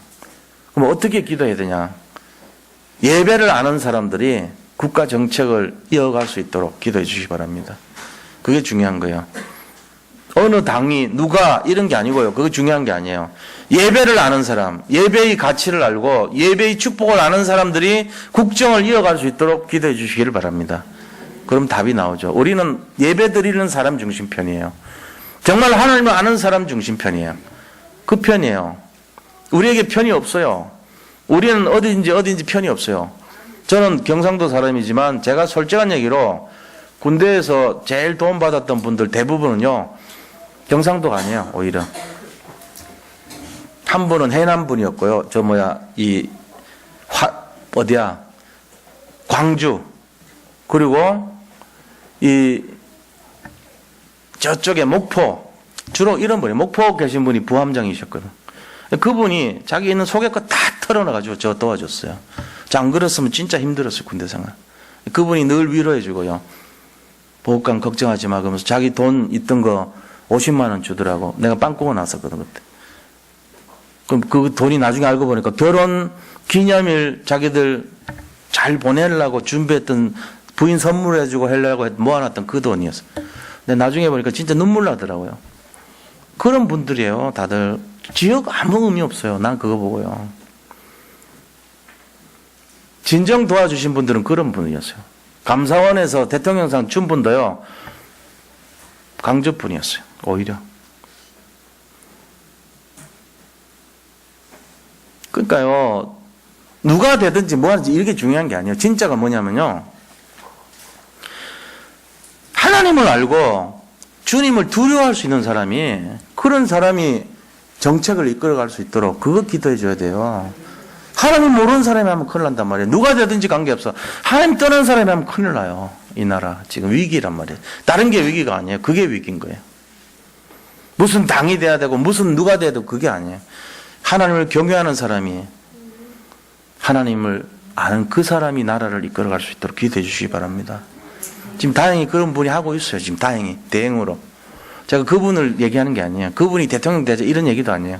그럼 어떻게 기도해야 되냐? 예배를 아는 사람들이 국가 정책을 이어갈 수 있도록 기도해 주시기 바랍니다. 그게 중요한 거예요. 어느 당이 누가 이런 게 아니고요. 그거 중요한 게 아니에요. 예배를 아는 사람, 예배의 가치를 알고 예배의 축복을 아는 사람들이 국정을 이어갈 수 있도록 기도해 주시기를 바랍니다. 그럼 답이 나오죠. 우리는 예배 드리는 사람 중심 편이에요. 정말 하나님을 아는 사람 중심 편이에요. 그 편이에요. 우리에게 편이 없어요. 우리는 어디인지 편이 없어요. 저는 경상도 사람이지만 제가 솔직한 얘기로 군대에서 제일 도움받았던 분들 대부분은요, 경상도가 아니에요, 오히려. 한 분은 해남 분이었고요. 광주. 그리고 저쪽에 목포. 주로 이런 분이, 목포 계신 분이 부함장이셨거든. 그분이 자기 있는 속의 거 다 털어놔가지고 저 도와줬어요. 안 그랬으면 진짜 힘들었어요, 군대 생활. 그분이 늘 위로해주고요. 보호관 걱정하지 마. 그러면서 자기 돈 있던 거 50만 원 주더라고. 내가 빵 구워 놨었거든, 그때. 그럼 그 돈이 나중에 알고 보니까 결혼 기념일 자기들 잘 보내려고 준비했던 부인 선물해주고 하려고 모아놨던 그 돈이었어. 근데 나중에 보니까 진짜 눈물 나더라고요. 그런 분들이에요, 다들. 지역 아무 의미 없어요. 난 그거 보고요. 진정 도와주신 분들은 그런 분이었어요. 감사원에서 대통령상 준 분도요, 강주 분이었어요, 오히려. 그러니까요, 누가 되든지 뭐 하든지 이게 중요한 게 아니에요. 진짜가 뭐냐면요, 하나님을 알고 주님을 두려워할 수 있는 사람이, 그런 사람이 정책을 이끌어갈 수 있도록 그거 기도해 줘야 돼요. 하나님 모르는 사람이 하면 큰일 난단 말이에요. 누가 되든지 관계없어. 하나님 떠난 사람이 하면 큰일 나요. 이 나라 지금 위기란 말이에요. 다른 게 위기가 아니에요. 그게 위기인 거예요. 무슨 당이 돼야 되고 무슨 누가 돼도 그게 아니에요. 하나님을 경외하는 사람이, 하나님을 아는 그 사람이 나라를 이끌어갈 수 있도록 기도해 주시기 바랍니다. 지금 다행히 그런 분이 하고 있어요. 지금 다행히 대행으로. 제가 그분을 얘기하는 게 아니에요. 그분이 대통령 되자 이런 얘기도 아니에요.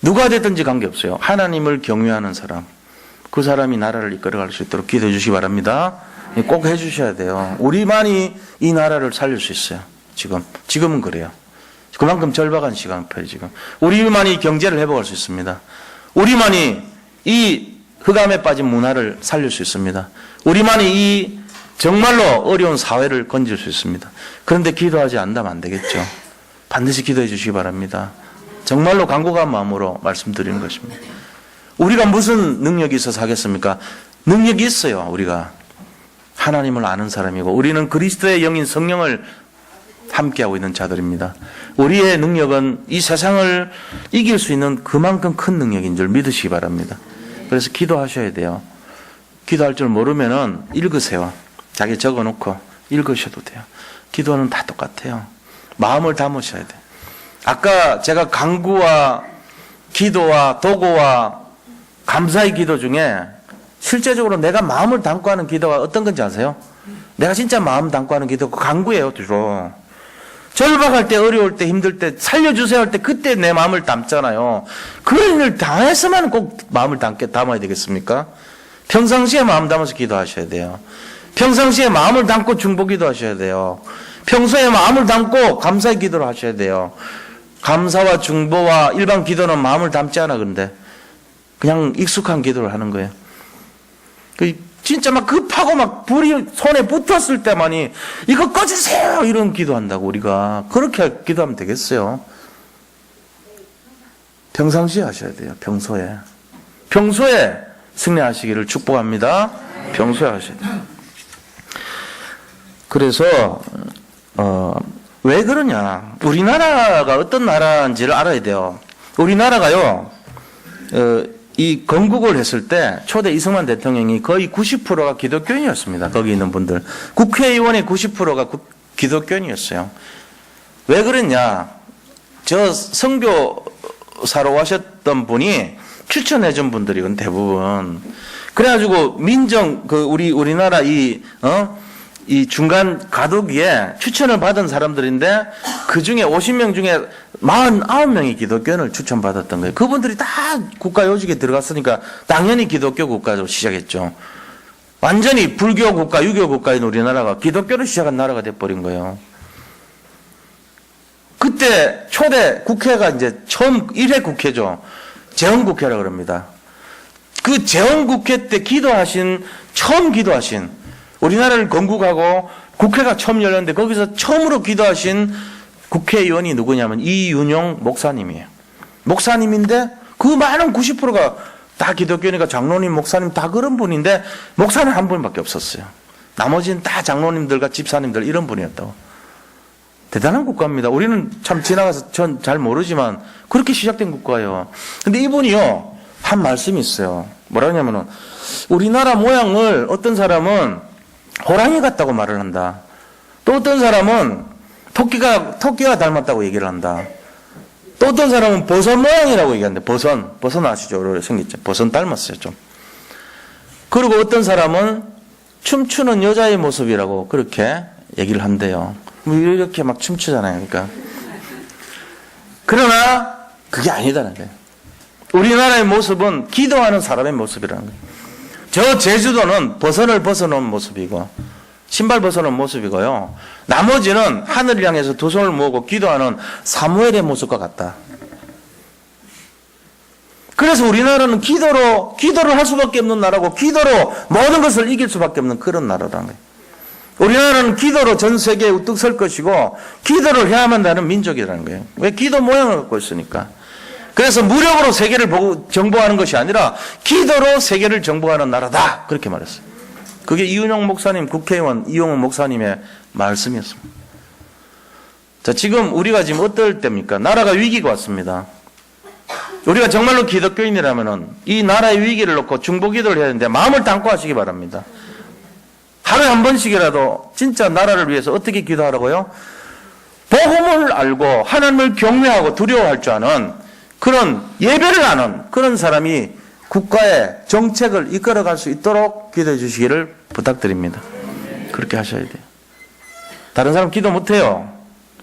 누가 됐든지 관계없어요. 하나님을 경외하는 사람, 그 사람이 나라를 이끌어갈 수 있도록 기도해 주시기 바랍니다. 꼭 해주셔야 돼요. 우리만이 이 나라를 살릴 수 있어요. 지금은 그래요. 그만큼 절박한 시간표예요. 지금 우리만이 경제를 회복할 수 있습니다. 우리만이 이 흑암에 빠진 문화를 살릴 수 있습니다. 우리만이 이 정말로 어려운 사회를 건질 수 있습니다. 그런데 기도하지 않다면 안 되겠죠. 반드시 기도해 주시기 바랍니다. 정말로 간곡한 마음으로 말씀드리는 것입니다. 우리가 무슨 능력이 있어서 하겠습니까? 능력이 있어요. 우리가 하나님을 아는 사람이고 우리는 그리스도의 영인 성령을 함께하고 있는 자들입니다. 우리의 능력은 이 세상을 이길 수 있는 그만큼 큰 능력인 줄 믿으시기 바랍니다. 그래서 기도하셔야 돼요. 기도할 줄 모르면은 읽으세요. 자기 적어놓고 읽으셔도 돼요. 기도는 다 똑같아요. 마음을 담으셔야 돼요. 아까 제가 간구와 기도와 도구와 감사의 기도 중에 실제적으로 내가 마음을 담고 하는 기도가 어떤 건지 아세요? 내가 진짜 마음 담고 하는 기도가 간구예요. 주로 절박할 때, 어려울 때, 힘들 때, 살려주세요 할 때 그때 내 마음을 담잖아요. 그런 일을 당해서만 꼭 마음을 담아야 되겠습니까? 평상시에 마음 담아서 기도하셔야 돼요. 평상시에 마음을 담고 중보 기도하셔야 돼요. 평소에 마음을 담고 감사의 기도를 하셔야 돼요. 감사와 중보와 일반 기도는 마음을 담지 않아. 근데 그냥 익숙한 기도를 하는 거예요. 진짜 막 급하고 막 불이 손에 붙었을 때만이 이거 꺼주세요 이런 기도한다고. 우리가 그렇게 기도하면 되겠어요? 평상시에 하셔야 돼요. 평소에 승리하시기를 축복합니다. 평소에 하셔야 돼요. 그래서 왜 그러냐, 우리나라가 어떤 나라인지를 알아야 돼요. 우리나라가요 이 건국을 했을 때 초대 이승만 대통령이 거의 90%가 기독교인이었습니다. 거기 있는 분들 국회의원의 90%가 기독교인이었어요. 왜 그랬냐, 저 선교사로 하셨던 분이 추천해 준 분들이건 대부분. 그래가지고 우리나라 이 중간 가덕위에 추천을 받은 사람들인데 그 중에 50명 중에 49명이 기독교인을 추천받았던 거예요. 그분들이 다 국가요직에 들어갔으니까 당연히 기독교 국가로 시작했죠. 완전히 불교 국가, 유교 국가인 우리나라가 기독교를 시작한 나라가 돼버린 거예요. 그때 초대 국회가 이제 처음 1회 국회죠. 재헌국회라고 그럽니다. 그 재헌국회 때 처음 기도하신 우리나라를 건국하고 국회가 처음 열렸는데 거기서 처음으로 기도하신 국회의원이 누구냐면 이윤용 목사님이에요. 목사님인데 그 많은 90%가 다 기독교니까 장로님, 목사님 다 그런 분인데 목사는 한 분밖에 없었어요. 나머지는 다 장로님들과 집사님들 이런 분이었다고. 대단한 국가입니다. 우리는 참 지나가서 전 잘 모르지만 그렇게 시작된 국가예요. 근데 이분이요 한 말씀이 있어요. 뭐라 하냐면은 우리나라 모양을 어떤 사람은 호랑이 같다고 말을 한다. 또 어떤 사람은 토끼가 닮았다고 얘기를 한다. 또 어떤 사람은 버선 모양이라고 얘기한대. 버선 아시죠? 이렇게 생겼죠. 버선 닮았어요 좀. 그리고 어떤 사람은 춤추는 여자의 모습이라고 그렇게 얘기를 한대요. 이렇게 막 춤추잖아요. 그러나 그게 아니다는 거예요. 우리나라의 모습은 기도하는 사람의 모습이라는 거예요. 저 제주도는 버선을 벗어놓은 모습이고 신발 벗어놓은 모습이고요. 나머지는 하늘을 향해서 두 손을 모으고 기도하는 사무엘의 모습과 같다. 그래서 우리나라는 기도를 할 수밖에 없는 나라고 기도로 모든 것을 이길 수밖에 없는 그런 나라라는 거예요. 우리나라는 기도로 전 세계에 우뚝 설 것이고 기도를 해야만 하는 민족이라는 거예요. 왜? 기도 모양을 갖고 있으니까. 그래서 무력으로 세계를 정복하는 것이 아니라 기도로 세계를 정복하는 나라다. 그렇게 말했어요. 그게 이윤용 목사님, 국회의원 이용호 목사님의 말씀이었습니다. 자, 지금 우리가 지금 어떨 때입니까? 나라가 위기가 왔습니다. 우리가 정말로 기독교인이라면은 이 나라의 위기를 놓고 중보 기도를 해야 되는데 마음을 담고 하시기 바랍니다. 하루에 한 번씩이라도 진짜 나라를 위해서 어떻게 기도하라고요? 복음을 알고 하나님을 경외하고 두려워할 줄 아는 그런 예배를 하는 그런 사람이 국가의 정책을 이끌어갈 수 있도록 기도해 주시기를 부탁드립니다. 그렇게 하셔야 돼요. 다른 사람 기도 못해요.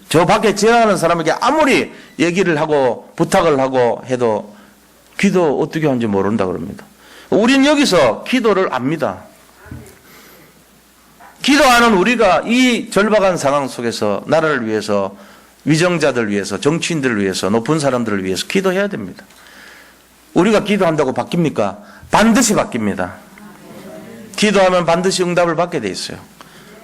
저 밖에 지나가는 사람에게 아무리 얘기를 하고 부탁을 하고 해도 기도 어떻게 하는지 모른다 그럽니다. 우리는 여기서 기도를 압니다. 기도하는 우리가 이 절박한 상황 속에서 나라를 위해서, 위정자들 위해서, 정치인들을 위해서, 높은 사람들을 위해서 기도해야 됩니다. 우리가 기도한다고 바뀝니까? 반드시 바뀝니다. 기도하면 반드시 응답을 받게 돼 있어요.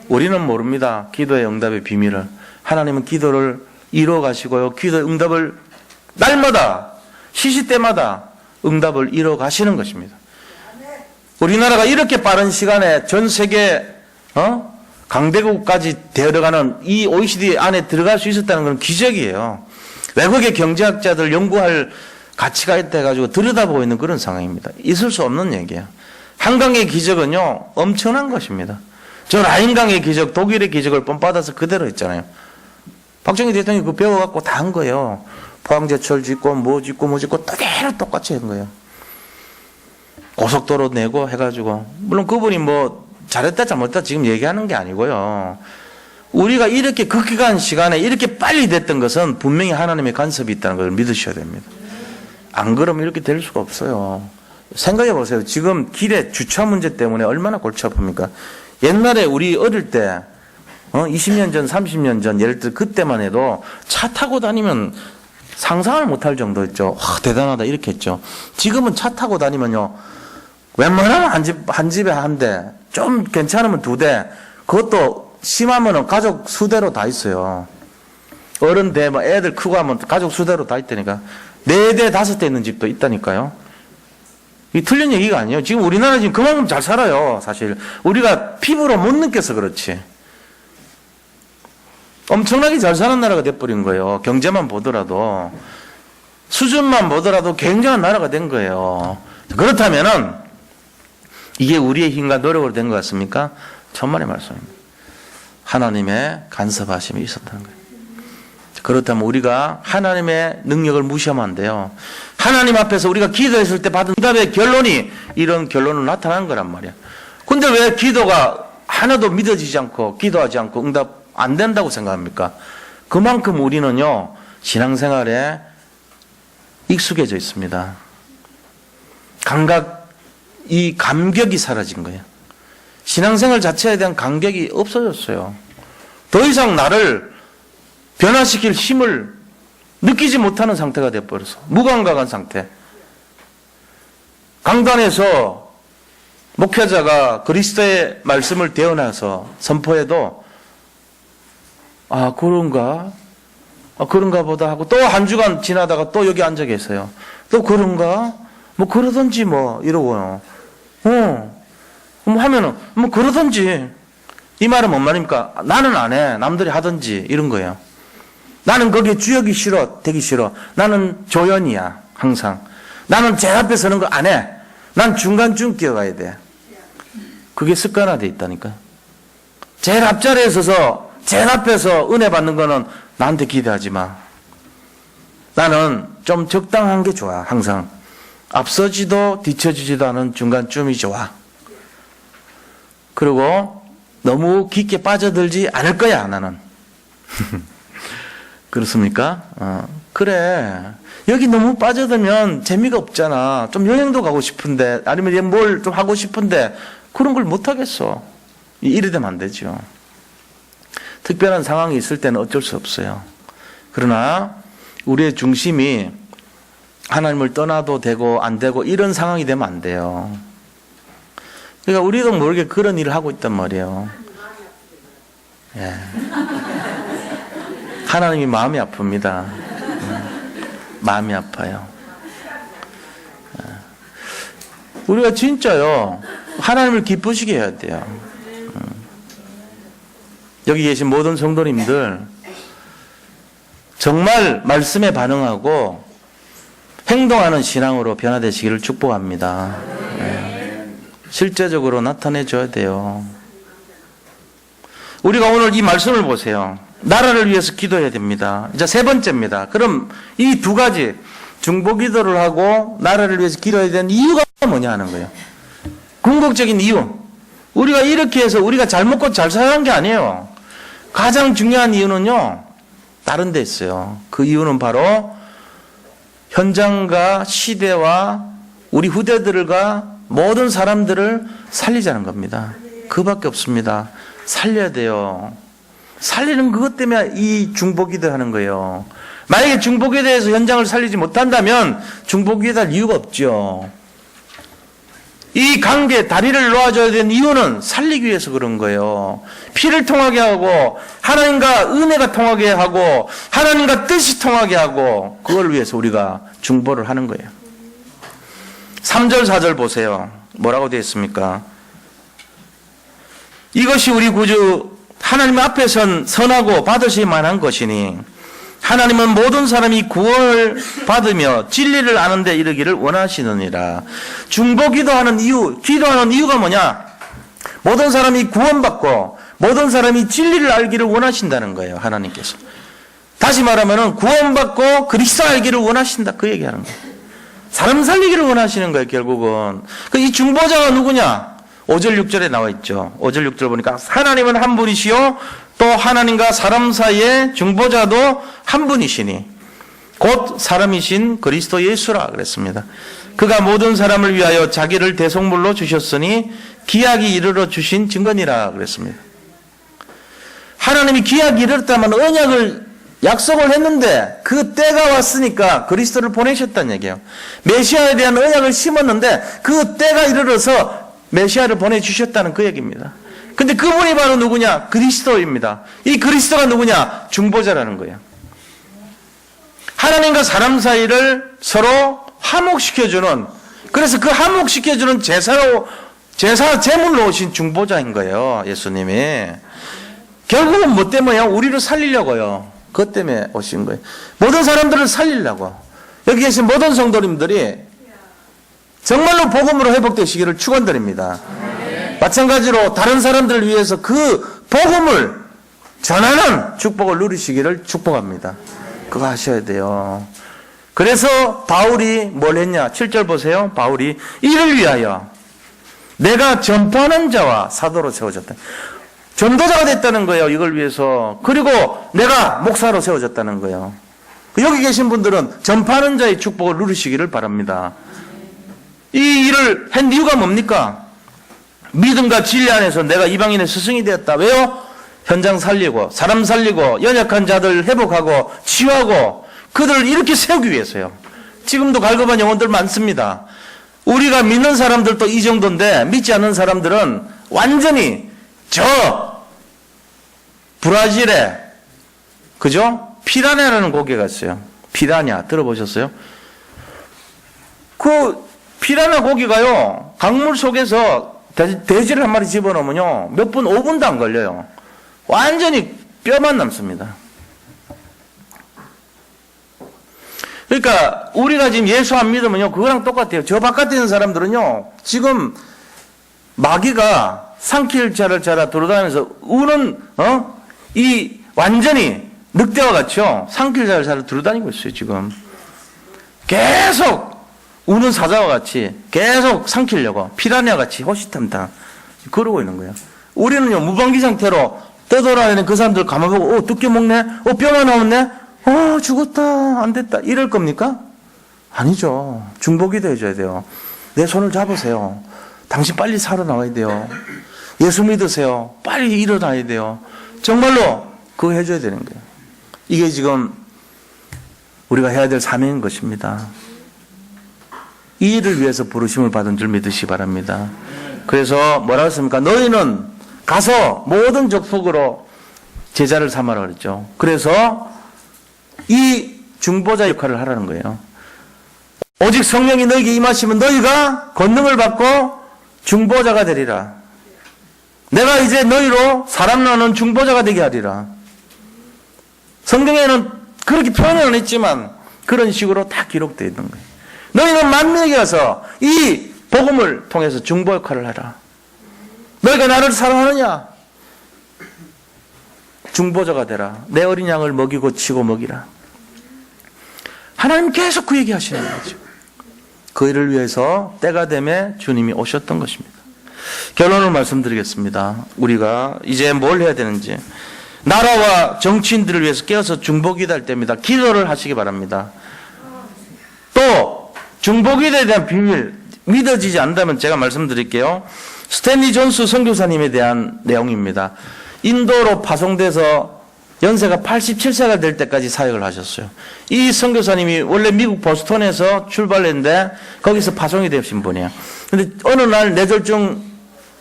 우리는 모릅니다. 기도의 응답의 비밀을. 하나님은 기도를 이루어 가시고요. 기도의 응답을 날마다, 시시때마다 응답을 이루어 가시는 것입니다. 우리나라가 이렇게 빠른 시간에 전 세계 강대국까지 데려가는 이 OECD 안에 들어갈 수 있었다는 건 기적이에요. 외국의 경제학자들 연구할 가치가 있다 해가지고 들여다보고 있는 그런 상황입니다. 있을 수 없는 얘기예요. 한강의 기적은요, 엄청난 것입니다. 저 라인강의 기적, 독일의 기적을 본받아서 그대로 했잖아요. 박정희 대통령이 그거 배워갖고 다 한 거예요. 포항제철 짓고, 뭐 짓고, 그대로 똑같이 한 거예요. 고속도로 내고 해가지고. 물론 그분이 뭐, 잘했다, 잘못했다 지금 얘기하는 게 아니고요. 우리가 이렇게 극기간 시간에 이렇게 빨리 됐던 것은 분명히 하나님의 간섭이 있다는 걸 믿으셔야 됩니다. 안 그러면 이렇게 될 수가 없어요. 생각해 보세요. 지금 길에 주차 문제 때문에 얼마나 골치 아픕니까? 옛날에 우리 어릴 때 20년 전, 30년 전 예를 들어 그때만 해도 차 타고 다니면 상상을 못할 정도였죠. 와, 대단하다 이렇게 했죠. 지금은 차 타고 다니면요, 웬만하면 한 집에 한 대, 좀 괜찮으면 두 대, 그것도 심하면은 가족 수대로 다 있어요. 어른 대, 뭐 애들 크고 하면 가족 수대로 다 있다니까. 4대, 5대 있는 집도 있다니까요. 이 틀린 얘기가 아니에요. 지금 우리나라 지금 그만큼 잘 살아요, 사실. 우리가 피부로 못 느껴서 그렇지. 엄청나게 잘 사는 나라가 돼버린 거예요. 경제만 보더라도. 수준만 보더라도 굉장한 나라가 된 거예요. 그렇다면은, 이게 우리의 힘과 노력으로 된 것 같습니까? 천만의 말씀입니다. 하나님의 간섭하심이 있었다는 거예요. 그렇다면 우리가 하나님의 능력을 무시하면 안 돼요. 하나님 앞에서 우리가 기도했을 때 받은 응답의 결론이 이런 결론으로 나타난 거란 말이야. 근데 왜 기도가 하나도 믿어지지 않고 기도하지 않고 응답 안 된다고 생각합니까? 그만큼 우리는요, 신앙생활에 익숙해져 있습니다. 이 감격이 사라진 거예요. 신앙생활 자체에 대한 감격이 없어졌어요. 더 이상 나를 변화시킬 힘을 느끼지 못하는 상태가 되어버려서 무감각한 상태. 강단에서 목회자가 그리스도의 말씀을 대언해서 선포해도 그런가 보다 하고 또 한 주간 지나다가 또 여기 앉아 계세요. 또 그런가? 뭐 그러든지 뭐 이러고요. 뭐 하면은 뭐 그러든지. 이 말은 뭔 말입니까? 나는 안 해. 남들이 하든지 이런 거예요. 나는 거기에 주역이 싫어. 되기 싫어. 나는 조연이야. 항상. 나는 제일 앞에 서는 거 안 해. 난 중간쯤 끼어가야 돼. 그게 습관화되어 있다니까. 제일 앞자리에 서서 제일 앞에서 은혜 받는 거는 나한테 기대하지 마. 나는 좀 적당한 게 좋아. 항상. 앞서지도 뒤처지지도 않은 중간쯤이 좋아. 그리고 너무 깊게 빠져들지 않을 거야, 나는. 그렇습니까? 그래. 여기 너무 빠져들면 재미가 없잖아. 좀 여행도 가고 싶은데, 아니면 뭘 좀 하고 싶은데, 그런 걸 못 하겠어. 이래 되면 안 되죠. 특별한 상황이 있을 때는 어쩔 수 없어요. 그러나, 우리의 중심이 하나님을 떠나도 되고, 안 되고, 이런 상황이 되면 안 돼요. 그러니까 우리도 모르게 그런 일을 하고 있단 말이에요. 예. 하나님이 마음이 아픕니다. 마음이 아파요. 우리가 진짜요, 하나님을 기쁘시게 해야 돼요. 여기 계신 모든 성도님들, 정말 말씀에 반응하고 행동하는 신앙으로 변화되시기를 축복합니다. 실제적으로 나타내줘야 돼요. 우리가 오늘 이 말씀을 보세요. 나라를 위해서 기도해야 됩니다. 이제 세 번째입니다. 그럼 이 두 가지, 중보기도를 하고 나라를 위해서 기도해야 되는 이유가 뭐냐 하는 거예요. 궁극적인 이유. 우리가 이렇게 해서 우리가 잘 먹고 잘 사는 게 아니에요. 가장 중요한 이유는요, 다른 데 있어요. 그 이유는 바로 현장과 시대와 우리 후대들과 모든 사람들을 살리자는 겁니다. 그밖에 없습니다. 살려야 돼요. 살리는 그것 때문에 이 중보기도 하는 거예요. 만약에 중보기도에서 현장을 살리지 못한다면 중보기도 할 이유가 없죠. 이 관계, 다리를 놓아줘야 되는 이유는 살리기 위해서 그런 거예요. 피를 통하게 하고 하나님과 은혜가 통하게 하고 하나님과 뜻이 통하게 하고 그걸 위해서 우리가 중보를 하는 거예요. 3절 4절 보세요. 뭐라고 되어 있습니까? 이것이 우리 구주 하나님 앞에선 선하고 받으실 만한 것이니 하나님은 모든 사람이 구원을 받으며 진리를 아는 데 이르기를 원하시느니라. 중보기도하는 이유, 기도하는 이유가 뭐냐? 모든 사람이 구원받고 모든 사람이 진리를 알기를 원하신다는 거예요. 하나님께서. 다시 말하면 구원받고 그리스도 알기를 원하신다. 그 얘기하는 거예요. 사람 살리기를 원하시는 거예요. 결국은. 이 중보자가 누구냐? 5절 6절에 나와 있죠. 5절 6절 보니까 하나님은 한 분이시요 또 하나님과 사람 사이의 중보자도 한 분이시니 곧 사람이신 그리스도 예수라 그랬습니다. 그가 모든 사람을 위하여 자기를 대속물로 주셨으니 기약이 이르러 주신 증거니라 그랬습니다. 하나님이 기약이 이르렀다면 언약을 약속을 했는데 그 때가 왔으니까 그리스도를 보내셨다는 얘기예요. 메시아에 대한 언약을 심었는데 그 때가 이르러서 메시아를 보내주셨다는 그 얘기입니다. 근데 그분이 바로 누구냐? 그리스도입니다. 이 그리스도가 누구냐? 중보자라는 거예요. 하나님과 사람 사이를 서로 화목시켜주는, 그래서 그 화목시켜주는 제물로 오신 중보자인 거예요. 예수님이. 결국은 뭐 때문에요? 우리를 살리려고요. 그것 때문에 오신 거예요. 모든 사람들을 살리려고. 여기 계신 모든 성도님들이 정말로 복음으로 회복되시기를 축원드립니다. 마찬가지로 다른 사람들을 위해서 그 복음을 전하는 축복을 누리시기를 축복합니다. 그거 하셔야 돼요. 그래서 바울이 뭘 했냐? 7절 보세요. 바울이 이를 위하여 내가 전파하는 자와 사도로 세워졌다. 전도자가 됐다는 거예요. 이걸 위해서. 그리고 내가 목사로 세워졌다는 거예요. 여기 계신 분들은 전파하는 자의 축복을 누리시기를 바랍니다. 이 일을 한 이유가 뭡니까? 믿음과 진리 안에서 내가 이방인의 스승이 되었다. 왜요? 현장 살리고 사람 살리고 연약한 자들 회복하고 치유하고 그들을 이렇게 세우기 위해서요. 지금도 갈급한 영혼들 많습니다. 우리가 믿는 사람들도 이 정도인데 믿지 않는 사람들은 완전히 저 브라질에 그죠? 피라냐라는 고개가 있어요. 피라냐 들어보셨어요? 그 피라냐 고기가요, 강물 속에서 돼지를 한 마리 집어넣으면요, 몇 분, 5분도 안 걸려요. 완전히 뼈만 남습니다. 그러니까, 우리가 지금 예수 안 믿으면요, 그거랑 똑같아요. 저 바깥에 있는 사람들은요, 지금 마귀가 산길자를 자라 돌아다니면서 우는, 이 완전히 늑대와 같이요, 산길자를 자라 돌아다니고 있어요, 지금. 계속 우는 사자와 같이 계속 삼키려고 피라냐 같이 호시탐탐 그러고 있는 거예요. 우리는요 무방비 상태로 떠돌아다니는 그 사람들 가만보고 뜯겨 먹네, 뼈가 나왔네, 죽었다, 안 됐다 이럴 겁니까? 아니죠. 중보기도 해줘야 돼요. 내 손을 잡으세요. 당신 빨리 살아나와야 돼요. 예수 믿으세요. 빨리 일어나야 돼요. 정말로 그거 해줘야 되는 거예요. 이게 지금 우리가 해야 될 사명인 것입니다. 이 일을 위해서 부르심을 받은 줄 믿으시기 바랍니다. 그래서 뭐라고 했습니까? 너희는 가서 모든 족속으로 제자를 삼아라 그랬죠. 그래서 이 중보자 역할을 하라는 거예요. 오직 성령이 너희에게 임하시면 너희가 권능을 받고 중보자가 되리라. 내가 이제 너희로 사람 나누는 중보자가 되게 하리라. 성경에는 그렇게 표현은 안 했지만 그런 식으로 다 기록되어 있는 거예요. 너희는 만민에게 가서 이 복음을 통해서 중보 역할을 하라. 너희가 나를 사랑하느냐? 중보자가 되라. 내 어린 양을 먹이고 치고 먹이라. 하나님 계속 그 얘기 하시는 거죠. 그 일을 위해서 때가 되매 주님이 오셨던 것입니다. 결론을 말씀드리겠습니다. 우리가 이제 뭘 해야 되는지. 나라와 정치인들을 위해서 깨어서 중보기도할 때입니다. 기도를 하시기 바랍니다. 또 중보기도에 대한 비밀 믿어지지 않는다면 제가 말씀드릴게요. 스탠리 존스 선교사님에 대한 내용입니다. 인도로 파송돼서 연세가 87세가 될 때까지 사역을 하셨어요. 이 선교사님이 원래 미국 보스턴에서 출발했는데 거기서 파송이 되신 분이에요. 근데 어느 날 뇌졸중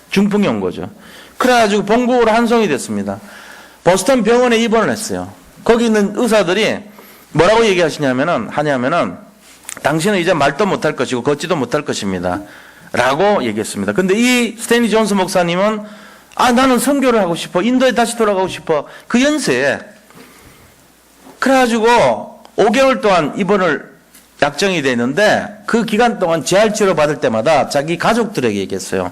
중풍이 온 거죠. 그래가지고 본국으로 환송이 됐습니다. 보스턴 병원에 입원을 했어요. 거기 있는 의사들이 뭐라고 얘기하시냐면은 당신은 이제 말도 못할 것이고 걷지도 못할 것입니다. 라고 얘기했습니다. 근데 이 스탠리 존스 목사님은 나는 선교를 하고 싶어. 인도에 다시 돌아가고 싶어. 그 연세에. 그래가지고 5개월 동안 입원을 약정이 되는데 그 기간 동안 재활치료 받을 때마다 자기 가족들에게 얘기했어요.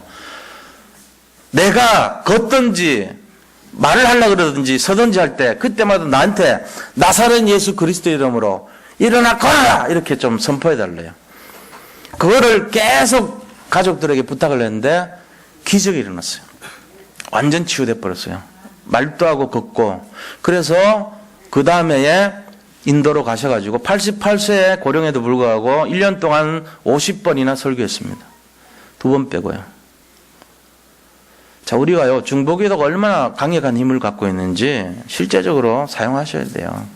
내가 걷든지 말을 하려고 그러든지 서든지 할 때 그때마다 나한테 나사렛 예수 그리스도 이름으로 일어나 걸어라! 이렇게 좀 선포해 달래요. 그거를 계속 가족들에게 부탁을 했는데 기적이 일어났어요. 완전 치유돼 버렸어요. 말도 하고 걷고. 그래서 그 다음에 인도로 가셔가지고 88세의 고령에도 불구하고 1년 동안 50번이나 설교했습니다. 2번 빼고요. 자, 우리가요, 중보기도가 얼마나 강력한 힘을 갖고 있는지 실제적으로 사용하셔야 돼요.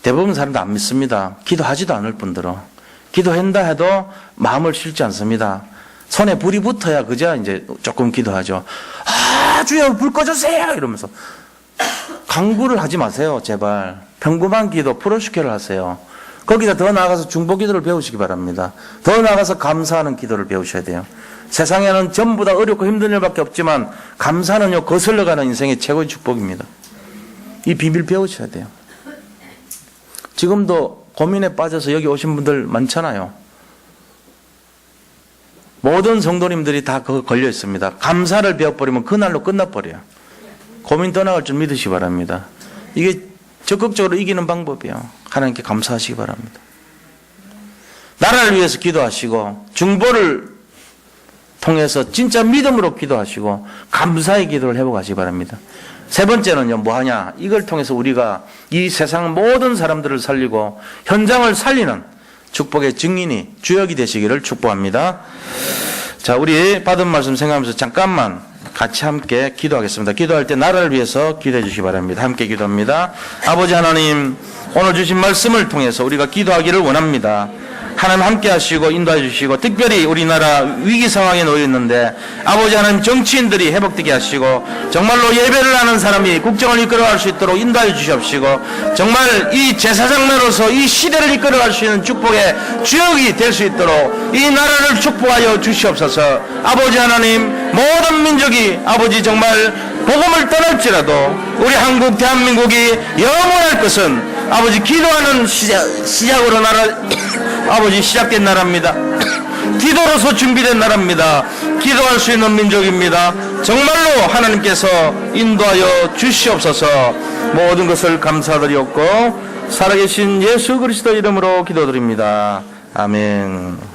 대부분 사람도 안 믿습니다. 기도하지도 않을 뿐더러. 기도한다 해도 마음을 실지 않습니다. 손에 불이 붙어야 그저 이제 조금 기도하죠. 주여 불 꺼주세요! 이러면서. 강구를 하지 마세요, 제발. 평범한 기도, 프로슈케를 하세요. 거기다 더 나아가서 중보기도를 배우시기 바랍니다. 더 나아가서 감사하는 기도를 배우셔야 돼요. 세상에는 전부 다 어렵고 힘든 일밖에 없지만 감사는요, 거슬러가는 인생의 최고의 축복입니다. 이 비밀 배우셔야 돼요. 지금도 고민에 빠져서 여기 오신 분들 많잖아요. 모든 성도님들이 다 그거 걸려 있습니다. 감사를 배워버리면 그날로 끝나버려요. 고민 떠나갈 줄 믿으시기 바랍니다. 이게 적극적으로 이기는 방법이에요. 하나님께 감사하시기 바랍니다. 나라를 위해서 기도하시고 중보를 통해서 진짜 믿음으로 기도하시고 감사의 기도를 회복하시기 바랍니다. 세 번째는요, 뭐 하냐? 이걸 통해서 우리가 이 세상 모든 사람들을 살리고 현장을 살리는 축복의 증인이 주역이 되시기를 축복합니다. 자, 우리 받은 말씀 생각하면서 잠깐만 같이 함께 기도하겠습니다. 기도할 때 나라를 위해서 기도해 주시기 바랍니다. 함께 기도합니다. 아버지 하나님, 오늘 주신 말씀을 통해서 우리가 기도하기를 원합니다. 하나님 함께 하시고 인도해 주시고 특별히 우리나라 위기 상황에 놓여 있는데 아버지 하나님 정치인들이 회복되게 하시고 정말로 예배를 하는 사람이 국정을 이끌어갈 수 있도록 인도해 주시옵시고 정말 이 제사장으로서 이 시대를 이끌어갈 수 있는 축복의 주역이 될 수 있도록 이 나라를 축복하여 주시옵소서. 아버지 하나님 모든 민족이 아버지 정말 복음을 떠날지라도 우리 한국 대한민국이 영원할 것은 아버지 기도하는 시작으로 아버지 시작된 나라입니다. 기도로서 준비된 나라입니다. 기도할 수 있는 민족입니다. 정말로 하나님께서 인도하여 주시옵소서. 모든 것을 감사드리옵고 살아계신 예수 그리스도 이름으로 기도드립니다. 아멘.